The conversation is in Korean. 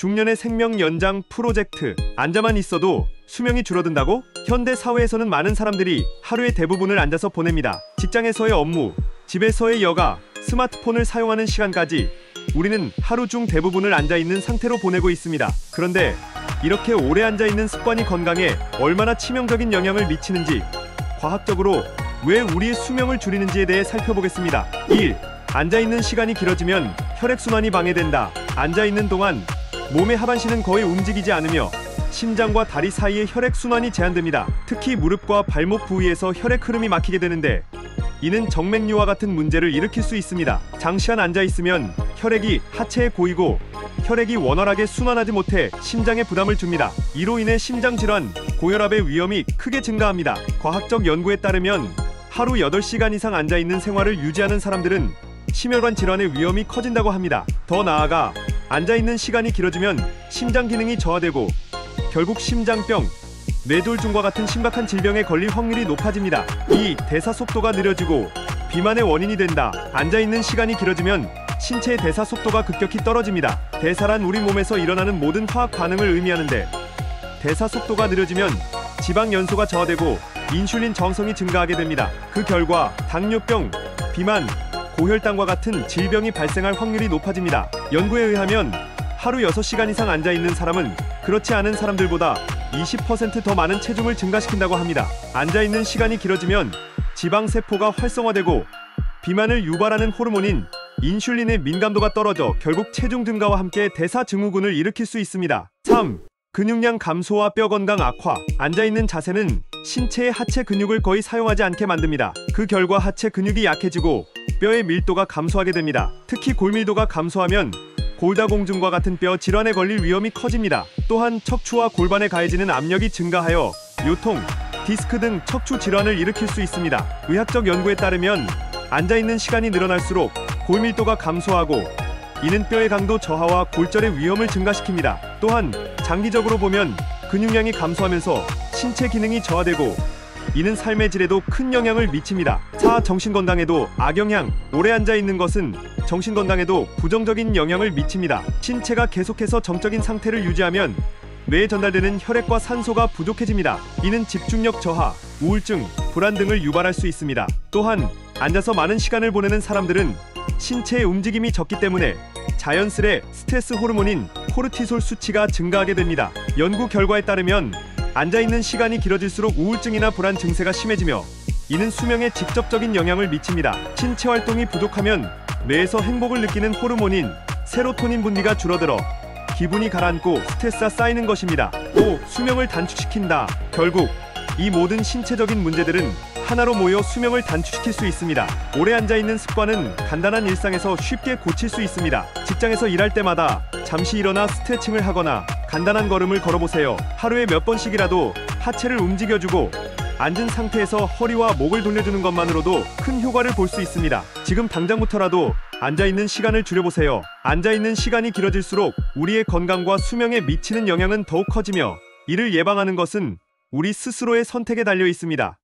중년의 생명 연장 프로젝트. 앉아만 있어도 수명이 줄어든다고? 현대 사회에서는 많은 사람들이 하루의 대부분을 앉아서 보냅니다. 직장에서의 업무, 집에서의 여가, 스마트폰을 사용하는 시간까지 우리는 하루 중 대부분을 앉아있는 상태로 보내고 있습니다. 그런데 이렇게 오래 앉아있는 습관이 건강에 얼마나 치명적인 영향을 미치는지, 과학적으로 왜 우리의 수명을 줄이는지에 대해 살펴보겠습니다. 1. 앉아있는 시간이 길어지면 혈액순환이 방해된다. 앉아있는 동안 몸의 하반신은 거의 움직이지 않으며 심장과 다리 사이의 혈액순환이 제한됩니다. 특히 무릎과 발목 부위에서 혈액 흐름이 막히게 되는데, 이는 정맥류와 같은 문제를 일으킬 수 있습니다. 장시간 앉아있으면 혈액이 하체에 고이고 혈액이 원활하게 순환하지 못해 심장에 부담을 줍니다. 이로 인해 심장질환, 고혈압의 위험이 크게 증가합니다. 과학적 연구에 따르면 하루 8시간 이상 앉아있는 생활을 유지하는 사람들은 심혈관 질환의 위험이 커진다고 합니다. 더 나아가 앉아있는 시간이 길어지면 심장 기능이 저하되고 결국 심장병, 뇌졸중과 같은 심각한 질병에 걸릴 확률이 높아집니다. 2. 대사 속도가 느려지고 비만의 원인이 된다. 앉아있는 시간이 길어지면 신체의 대사 속도가 급격히 떨어집니다. 대사란 우리 몸에서 일어나는 모든 화학 반응을 의미하는데, 대사 속도가 느려지면 지방 연소가 저하되고 인슐린 저항성이 증가하게 됩니다. 그 결과 당뇨병, 비만, 고혈당과 같은 질병이 발생할 확률이 높아집니다. 연구에 의하면 하루 6시간 이상 앉아있는 사람은 그렇지 않은 사람들보다 20% 더 많은 체중을 증가시킨다고 합니다. 앉아있는 시간이 길어지면 지방세포가 활성화되고 비만을 유발하는 호르몬인 인슐린의 민감도가 떨어져 결국 체중 증가와 함께 대사 증후군을 일으킬 수 있습니다. 3. 근육량 감소와 뼈 건강 악화. 앉아있는 자세는 신체의 하체 근육을 거의 사용하지 않게 만듭니다. 그 결과 하체 근육이 약해지고 뼈의 밀도가 감소하게 됩니다. 특히 골밀도가 감소하면 골다공증과 같은 뼈 질환에 걸릴 위험이 커집니다. 또한 척추와 골반에 가해지는 압력이 증가하여 요통, 디스크 등 척추 질환을 일으킬 수 있습니다. 의학적 연구에 따르면 앉아있는 시간이 늘어날수록 골밀도가 감소하고, 이는 뼈의 강도 저하와 골절의 위험을 증가시킵니다. 또한 장기적으로 보면 근육량이 감소하면서 신체 기능이 저하되고, 이는 삶의 질에도 큰 영향을 미칩니다. 4. 정신건강에도 악영향. 오래 앉아있는 것은 정신건강에도 부정적인 영향을 미칩니다. 신체가 계속해서 정적인 상태를 유지하면 뇌에 전달되는 혈액과 산소가 부족해집니다. 이는 집중력 저하, 우울증, 불안 등을 유발할 수 있습니다. 또한 앉아서 많은 시간을 보내는 사람들은 신체의 움직임이 적기 때문에 자연스레 스트레스 호르몬인 코르티솔 수치가 증가하게 됩니다. 연구 결과에 따르면 앉아있는 시간이 길어질수록 우울증이나 불안 증세가 심해지며, 이는 수명에 직접적인 영향을 미칩니다. 신체 활동이 부족하면 뇌에서 행복을 느끼는 호르몬인 세로토닌 분비가 줄어들어 기분이 가라앉고 스트레스가 쌓이는 것입니다. 5. 수명을 단축시킨다. 결국 이 모든 신체적인 문제들은 하나로 모여 수명을 단축시킬 수 있습니다. 오래 앉아있는 습관은 간단한 일상에서 쉽게 고칠 수 있습니다. 직장에서 일할 때마다 잠시 일어나 스트레칭을 하거나 간단한 걸음을 걸어보세요. 하루에 몇 번씩이라도 하체를 움직여주고 앉은 상태에서 허리와 목을 돌려주는 것만으로도 큰 효과를 볼 수 있습니다. 지금 당장부터라도 앉아있는 시간을 줄여보세요. 앉아있는 시간이 길어질수록 우리의 건강과 수명에 미치는 영향은 더욱 커지며, 이를 예방하는 것은 우리 스스로의 선택에 달려 있습니다.